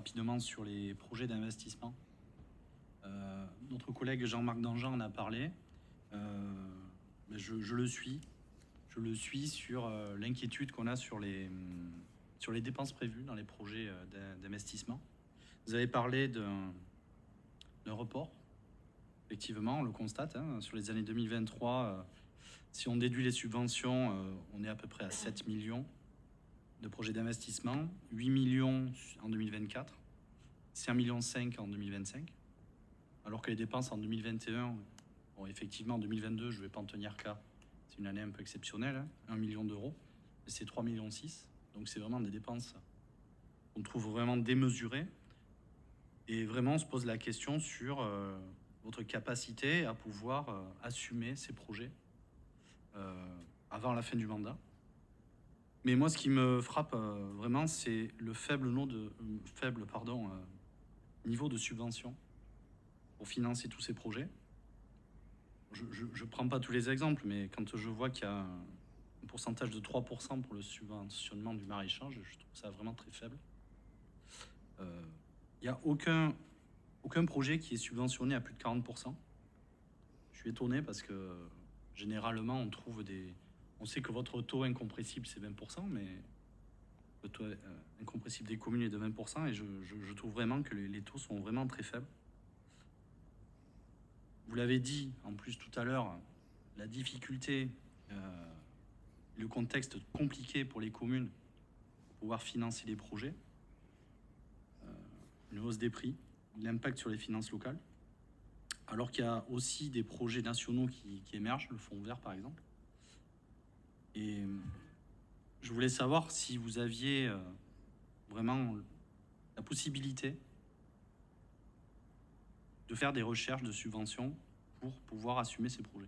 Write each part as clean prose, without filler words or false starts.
rapidement sur les projets d'investissement. Notre collègue Jean-Marc Danjean en a parlé. Mais je le suis. Je le suis sur l'inquiétude qu'on a sur les dépenses prévues dans les projets d'investissement. Vous avez parlé d'un report. Effectivement, on le constate. Sur les années 2023, si on déduit les subventions, on est à peu près à 7 millions de projets d'investissement, 8 millions en 2024, 5,5 millions en 2025, alors que les dépenses en 2021, bon, effectivement en 2022, je ne vais pas en tenir cas, c'est une année un peu exceptionnelle, 1 million d'euros, et c'est 3,6 millions. Donc c'est vraiment des dépenses qu'on trouve vraiment démesurées. Et vraiment, on se pose la question sur votre capacité à pouvoir assumer ces projets avant la fin du mandat. Mais moi, ce qui me frappe vraiment, c'est le faible niveau de subvention pour financer tous ces projets. Je ne prends pas tous les exemples, mais quand je vois qu'il y a un pourcentage de 3% pour le subventionnement du maraîchage, je trouve ça vraiment très faible. Il n'y a aucun projet qui est subventionné à plus de 40%. Je suis étonné parce que généralement, on sait que votre taux incompressible, c'est 20%, mais le taux incompressible des communes est de 20%, et je trouve vraiment que les taux sont vraiment très faibles. Vous l'avez dit, en plus, tout à l'heure, la difficulté, le contexte compliqué pour les communes pour pouvoir financer les projets, une hausse des prix, l'impact sur les finances locales, alors qu'il y a aussi des projets nationaux qui émergent, le Fonds vert par exemple. Et je voulais savoir si vous aviez vraiment la possibilité de faire des recherches de subventions pour pouvoir assumer ces projets.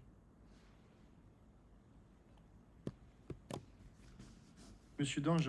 Monsieur Danjean.